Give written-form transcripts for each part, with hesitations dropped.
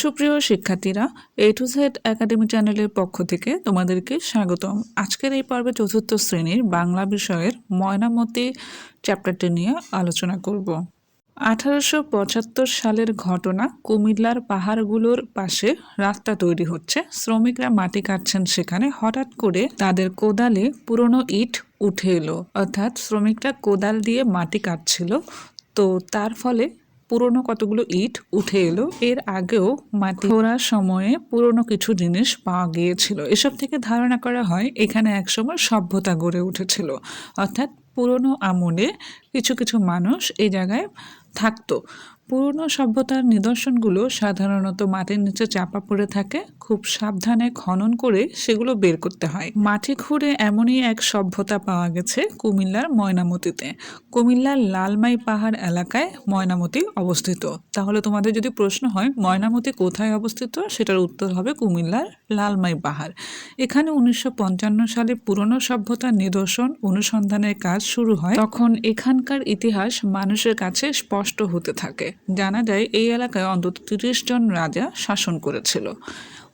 সুপ্রিয় শিক্ষার্থীরা, এ to Z academy চ্যানেলের পক্ষ থেকে তোমাদেরকে স্বাগতম। আজকের এই পর্বে চতুর্থ শ্রেণীর বাংলা বিষয়ের ময়নামতি চ্যাপ্টারটি নিয়ে আলোচনা করব। 1875 সালের ঘটনা। কুমিল্লার পাহাড়গুলোর পাশে রাস্তা তৈরি হচ্ছে, শ্রমিকরা মাটি কাটছেন। সেখানে হঠাৎ করে তাদের কোদালে পুরনো ইট উঠে এলো, অর্থাৎ শ্রমিকরা কোদাল দিয়ে মাটি কাটছিল, তো তার ফলে পুরনো কতগুলো ইট উঠে এলো। এর আগেও মাটি খোঁড়ার সময়ে পুরনো কিছু জিনিস পাওয়া গিয়েছিল। এসব থেকে ধারণা করা হয় এখানে একসময় সভ্যতা গড়ে উঠেছিল, অর্থাৎ পুরনো আমলে কিছু কিছু মানুষ এই জায়গায় থাকতো। পুরনো সভ্যতার নিদর্শনগুলো সাধারণত মাটির নিচে চাপা পড়ে থাকে। খুব সাবধানে খনন করে সেগুলো বের করতে হয়। মাটি খুঁড়ে এমনই এক সভ্যতা পাওয়া গেছে কুমিল্লার ময়নামতিতে। কুমিল্লার লালমাই পাহাড় এলাকায় ময়নামতি অবস্থিত। তাহলে তোমাদের যদি প্রশ্ন হয় ময়নামতি কোথায় অবস্থিত, সেটার উত্তর হবে কুমিল্লার লালমাই পাহাড়। এখানে 1955 সালে পুরনো সভ্যতার নিদর্শন অনুসন্ধানের কাজ শুরু হয়। তখন এখানকার ইতিহাস মানুষের কাছে স্পষ্ট হতে থাকে। জানা যায় এই এলাকায় অন্তত 30 জন রাজা শাসন করেছিল।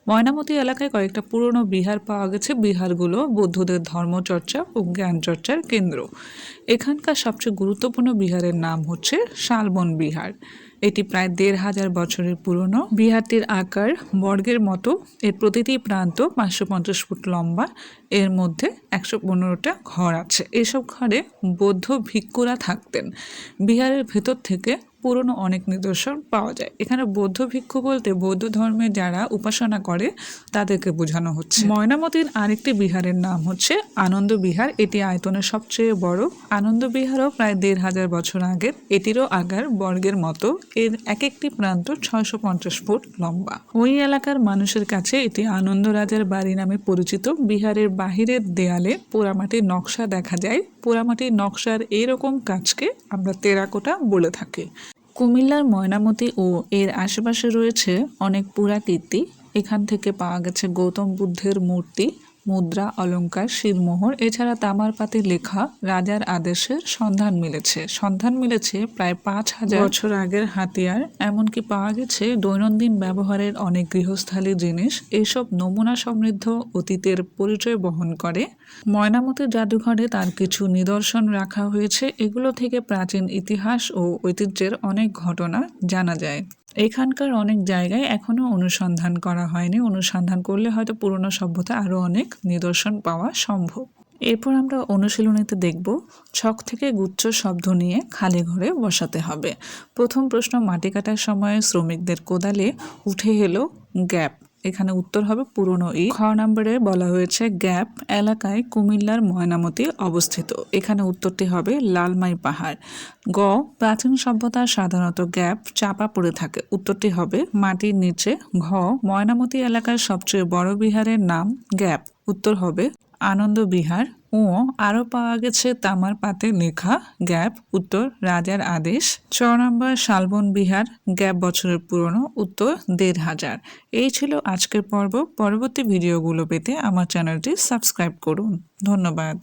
ময়নামতি এলাকায় কয়েকটা পুরনো বিহার পাওয়া গেছে। বিহারগুলো বৌদ্ধদের ধর্মচর্চা ও জ্ঞান চর্চার কেন্দ্র। এখানকার সবচেয়ে গুরুত্বপূর্ণ বিহারের নাম হচ্ছে শালবন বিহার। এটি প্রায় 1500 বছরের পুরনো। বিহারটির আকার বর্গের মতো। এর প্রতিটি প্রান্ত 550 ফুট লম্বা। এর মধ্যে 115টা ঘর আছে। এসব ঘরে বৌদ্ধ ভিক্ষুরা থাকতেন। বিহারের ভেতর থেকে পুরনো অনেক নিদর্শন পাওয়া যায়। এখানে বৌদ্ধ ভিক্ষু বলতে বৌদ্ধ ধর্মে যারা উপাসনা করে তাদেরকে বোঝানো হচ্ছে। ময়নামতির আরেকটি বিহারের নাম হচ্ছে আনন্দ বিহার। এটি আয়তনে সবচেয়ে বড়। আনন্দ বিহারও প্রায় 1500 বছর আগের। এটিরও আকার বর্গের মতো। এর এক একটি প্রান্ত 650 ফুট লম্বা। ওই এলাকার মানুষের কাছে এটি আনন্দ রাজার বাড়ি নামে পরিচিত। বিহারের বাহিরের দেয়ালে পোড়ামাটির নকশা দেখা যায়। পোড়ামাটির নকশার এরকম কাজকে আমরা টেরাকোটা বলে থাকি। কুমিল্লার ময়নামতি ও এর আশেপাশে রয়েছে অনেক পুরাকীর্তি। এখান থেকে পাওয়া গেছে গৌতম বুদ্ধের মূর্তি, মুদ্রা, অলংকার, শিরমোহর। এছাড়া তামার পাতে লেখা রাজার আদেশের সন্ধান মিলেছে প্রায় 5000 বছর আগের হাতিয়ার। এমনকি পাওয়া গেছে দৈনন্দিন ব্যবহারের অনেক গৃহস্থালী জিনিস। এইসব নমুনা সমৃদ্ধ অতীতের পরিচয় বহন করে। ময়নামতি জাদুঘরে তার কিছু নিদর্শন রাখা হয়েছে। এগুলো থেকে প্রাচীন ইতিহাস ও ঐতিহ্যের অনেক ঘটনা জানা যায়। এখানকার অনেক জায়গায় এখনো অনুসন্ধান করা হয়নি। অনুসন্ধান করলে হয়তো পুরনো সভ্যতা আরো অনেক নিদর্শন পাওয়া সম্ভব। এরপর আমরা অনুশীলনীতে দেখব ছক থেকে গুচ্ছ শব্দ নিয়ে খালি ঘরে বসাতে হবে। প্রথম প্রশ্ন, মাটি কাটার সময় শ্রমিকদের কোদালে উঠে এলো গ্যাপ। এখানে উত্তর হবে পুরনো ইট। খ নম্বরে বলা হয়েছে গ্যাপ এলাকায় কুমিল্লার ময়নামতি অবস্থিত। এখানে উত্তরটি হবে লালমাই পাহাড়। গ, প্রাচীন সভ্যতার সাধারণত গ্যাপ চাপা পড়ে থাকে। উত্তরটি হবে মাটির নিচে। ঘ, ময়নামতি এলাকার সবচেয়ে বড় বিহারের নাম গ্যাপ। উত্তর হবে আনন্দ বিহার। ও, আরও পাওয়া গেছে তামার পাতে লেখা গ্যাপ। উত্তর রাজার আদেশ। চ নম্বর, শালবন বিহার গ্যাপ বছরের পুরনো। উত্তর 1500। এই ছিল আজকের পর্ব। পরবর্তী ভিডিওগুলো পেতে আমার চ্যানেলটি সাবস্ক্রাইব করুন। ধন্যবাদ।